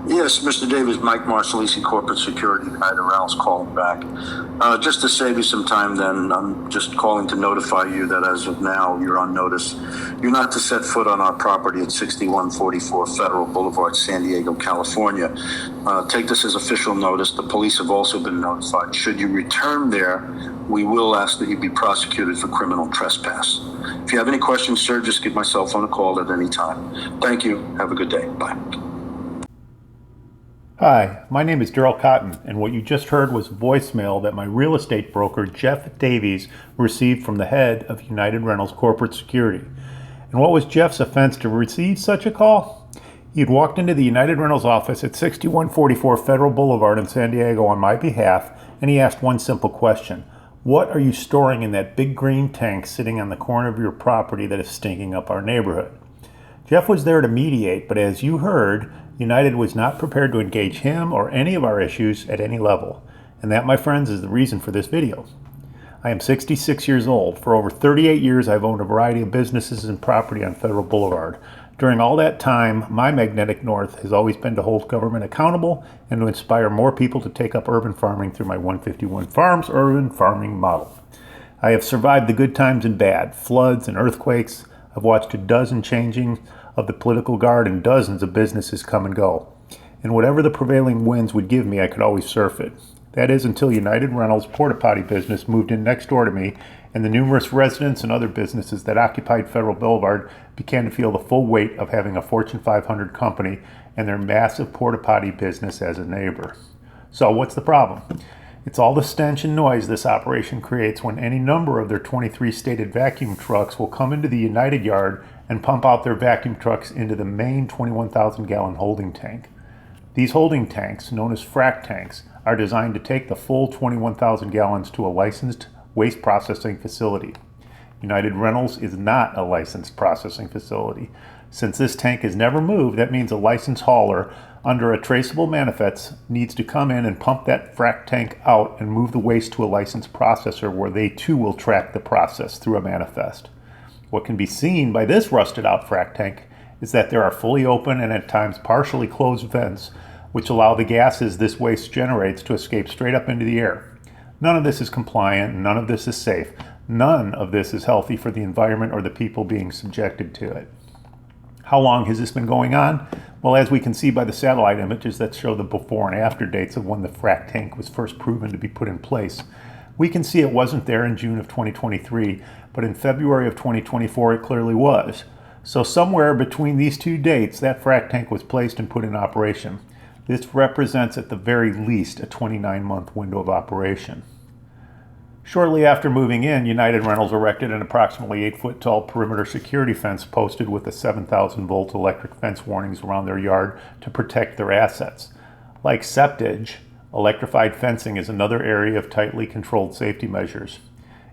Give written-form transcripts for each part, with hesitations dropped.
Yes, Mr. Davis, Mike Marsalisi, Corporate Security, United Rentals, calling back. Just to save you some time then, I'm just calling to notify you that as of now, you're on notice. You're not to set foot on our property at 6144 Federal Boulevard, San Diego, California. Take this as official notice. The police have also been notified. Should you return there, we will ask that you be prosecuted for criminal trespass. If you have any questions, sir, just give my cell phone a call at any time. Thank you. Have a good day. Bye. Hi, my name is Daryl Cotton, and what you just heard was voicemail that my real estate broker, Jeff Davies, received from the head of United Rentals Corporate Security. And what was Jeff's offense to receive such a call? He had walked into the United Rentals office at 6144 Federal Boulevard in San Diego on my behalf, and he asked one simple question. What are you storing in that big green tank sitting on the corner of your property that is stinking up our neighborhood? Jeff was there to mediate, but as you heard, United was not prepared to engage him or any of our issues at any level. And that, my friends, is the reason for this video. I am 66 years old. For over 38 years, I've owned a variety of businesses and property on Federal Boulevard. During all that time, my magnetic north has always been to hold government accountable and to inspire more people to take up urban farming through my 151 Farms urban farming model. I have survived the good times and bad, floods and earthquakes. I've watched a dozen changing of the political guard and dozens of businesses come and go. And whatever the prevailing winds would give me, I could always surf it. That is until United Rentals Porta-Potty business moved in next door to me, and the numerous residents and other businesses that occupied Federal Boulevard began to feel the full weight of having a Fortune 500 company and their massive Porta-Potty business as a neighbor. So what's the problem? It's all the stench and noise this operation creates when any number of their 23 stated vacuum trucks will come into the United yard and pump out their vacuum trucks into the main 21,000 gallon holding tank. These holding tanks, known as FRAC tanks, are designed to take the full 21,000 gallons to a licensed waste processing facility. United Rentals is not a licensed processing facility. Since this tank is never moved, that means a licensed hauler under a traceable manifest needs to come in and pump that FRAC tank out and move the waste to a licensed processor where they too will track the process through a manifest. What can be seen by this rusted out FRAC tank is that there are fully open and at times partially closed vents which allow the gases this waste generates to escape straight up into the air. None of this is compliant, none of this is safe, none of this is healthy for the environment or the people being subjected to it. How long has this been going on? Well, as we can see by the satellite images that show the before and after dates of when the FRAC tank was first proven to be put in place, we can see it wasn't there in June of 2023, but in February of 2024 it clearly was. So somewhere between these two dates, that FRAC tank was placed and put in operation. This represents at the very least a 29-month window of operation. Shortly after moving in, United Rentals erected an approximately 8-foot tall perimeter security fence posted with the 7,000 volt electric fence warnings around their yard to protect their assets. Like septage, electrified fencing is another area of tightly controlled safety measures.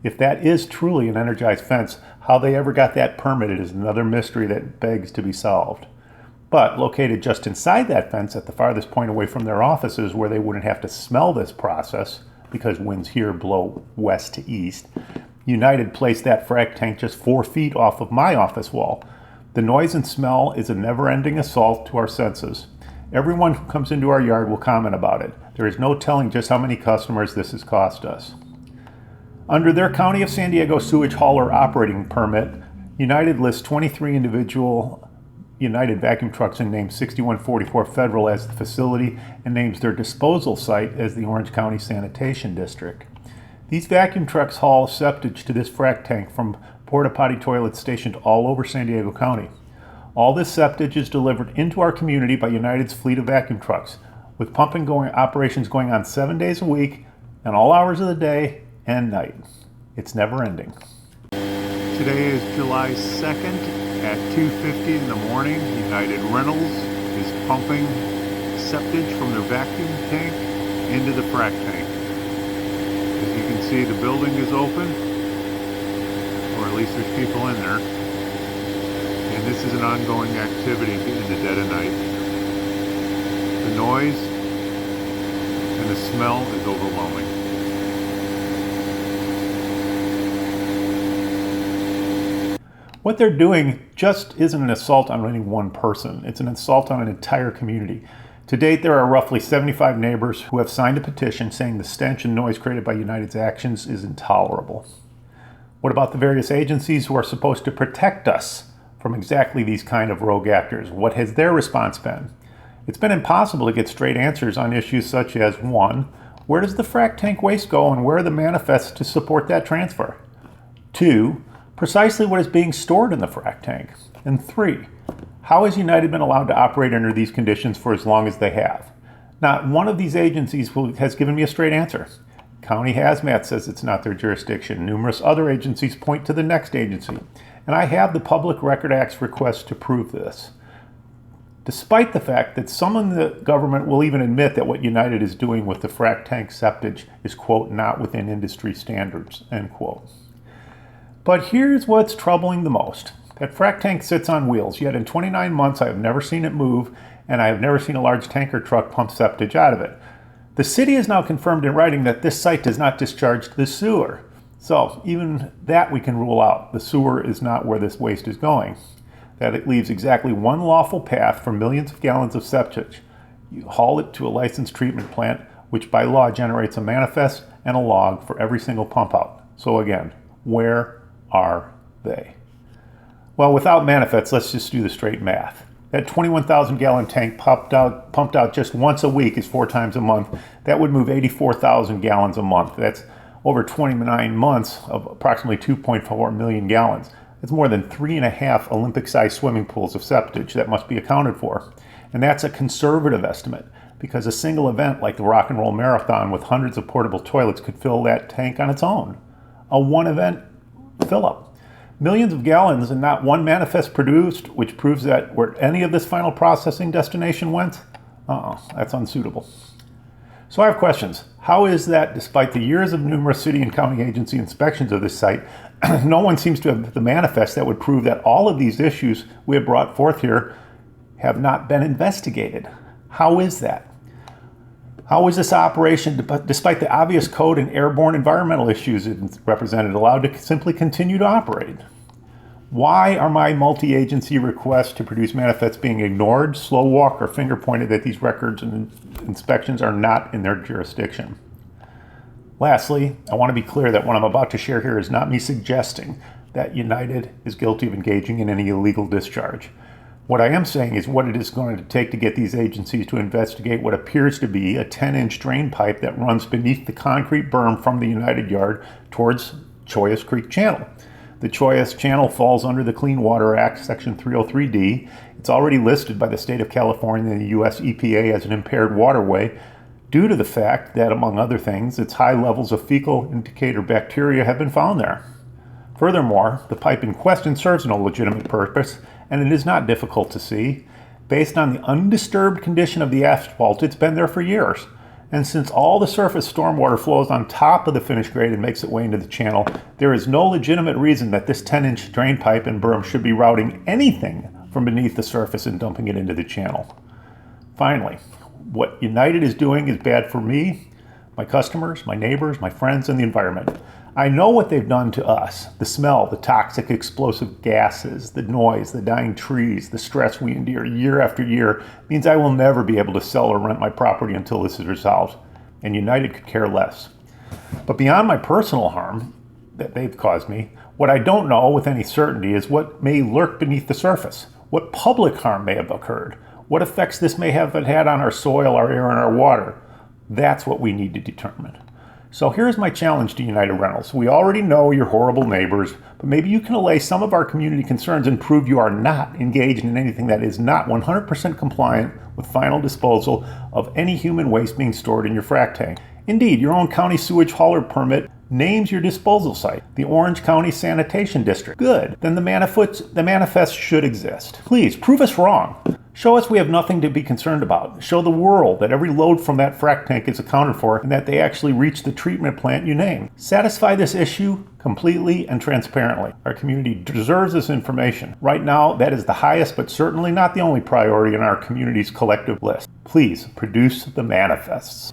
If that is truly an energized fence, how they ever got that permitted is another mystery that begs to be solved. But located just inside that fence at the farthest point away from their offices where they wouldn't have to smell this process, because winds here blow west to east, United placed that FRAC tank just 4 feet off of my office wall. The noise and smell is a never-ending assault to our senses. Everyone who comes into our yard will comment about it. There is no telling just how many customers this has cost us. Under their County of San Diego sewage hauler operating permit, United lists 23 individual United vacuum trucks and names 6144 Federal as the facility and names their disposal site as the Orange County Sanitation District. These vacuum trucks haul septage to this FRAC tank from porta-potty toilets stationed all over San Diego County. All this septage is delivered into our community by United's fleet of vacuum trucks, with pumping operations going on 7 days a week and all hours of the day and night. It's never ending. Today is July 2nd. At 2:50 in the morning, United Rentals is pumping septage from their vacuum tank into the FRAC tank. As you can see, the building is open, or at least there's people in there. And this is an ongoing activity in the dead of night. The noise and the smell is overwhelming. What they're doing just isn't an assault on any one person. It's an assault on an entire community. To date, there are roughly 75 neighbors who have signed a petition saying the stench and noise created by United's actions is intolerable. What about the various agencies who are supposed to protect us from exactly these kind of rogue actors? What has their response been? It's been impossible to get straight answers on issues such as 1. Where does the FRAC tank waste go and where are the manifests to support that transfer? 2. Precisely what is being stored in the FRAC tank? And 3. How has United been allowed to operate under these conditions for as long as they have? Not one of these agencies has given me a straight answer. County Hazmat says it's not their jurisdiction. Numerous other agencies point to the next agency. And I have the Public Record Act's request to prove this. Despite the fact that some in the government will even admit that what United is doing with the FRAC tank septage is, quote, not within industry standards, end quote. But here's what's troubling the most. That FRAC tank sits on wheels, yet in 29 months I have never seen it move, and I have never seen a large tanker truck pump septage out of it. The city has now confirmed in writing that this site does not discharge to the sewer. So even that we can rule out. The sewer is not where this waste is going. That it leaves exactly one lawful path for millions of gallons of septage. You haul it to a licensed treatment plant, which by law generates a manifest and a log for every single pump out. So again, where are they? Well, without manifests, let's just do the straight math. That 21,000 gallon tank pumped out just once a week is 4 times a month. That would move 84,000 gallons a month. That's over 29 months of approximately 2.4 million gallons. That's more than 3.5 Olympic-sized swimming pools of septage that must be accounted for. And that's a conservative estimate because a single event like the Rock and Roll Marathon with hundreds of portable toilets could fill that tank on its own. A one event fill-up. Millions of gallons and not one manifest produced, which proves that where any of this final processing destination went, that's unsuitable. So I have questions. How is that, despite the years of numerous city and county agency inspections of this site, no one seems to have the manifest that would prove that all of these issues we have brought forth here have not been investigated? How is that? How is this operation, despite the obvious code and airborne environmental issues it represented, allowed to simply continue to operate? Why are my multi-agency requests to produce manifests being ignored, slow walked, or finger pointed that these records and inspections are not in their jurisdiction? Lastly, I want to be clear that what I'm about to share here is not me suggesting that United is guilty of engaging in any illegal discharge. What I am saying is what it is going to take to get these agencies to investigate what appears to be a 10-inch drain pipe that runs beneath the concrete berm from the United Yard towards Chollas Creek Channel. The Chollas Channel falls under the Clean Water Act, Section 303D. It's already listed by the state of California and the U.S. EPA as an impaired waterway due to the fact that, among other things, its high levels of fecal indicator bacteria have been found there. Furthermore, the pipe in question serves no legitimate purpose, and it is not difficult to see. Based on the undisturbed condition of the asphalt, it's been there for years. And since all the surface stormwater flows on top of the finished grade and makes its way into the channel, there is no legitimate reason that this 10-inch drain pipe and berm should be routing anything from beneath the surface and dumping it into the channel. Finally, what United is doing is bad for me, my customers, my neighbors, my friends, and the environment. I know what they've done to us. The smell, the toxic explosive gases, the noise, the dying trees, the stress we endure year after year means I will never be able to sell or rent my property until this is resolved. And United could care less. But beyond my personal harm that they've caused me, what I don't know with any certainty is what may lurk beneath the surface. What public harm may have occurred. What effects this may have had on our soil, our air, and our water. That's what we need to determine. So here's my challenge to United Rentals. We already know you're horrible neighbors, but maybe you can allay some of our community concerns and prove you are not engaged in anything that is not 100% compliant with final disposal of any human waste being stored in your frac tank. Indeed, your own county sewage hauler permit names your disposal site, the Orange County Sanitation District. Good. Then the manifest should exist. Please, prove us wrong. Show us we have nothing to be concerned about. Show the world that every load from that frac tank is accounted for and that they actually reach the treatment plant you named. Satisfy this issue completely and transparently. Our community deserves this information. Right now, that is the highest but certainly not the only priority in our community's collective list. Please produce the manifests.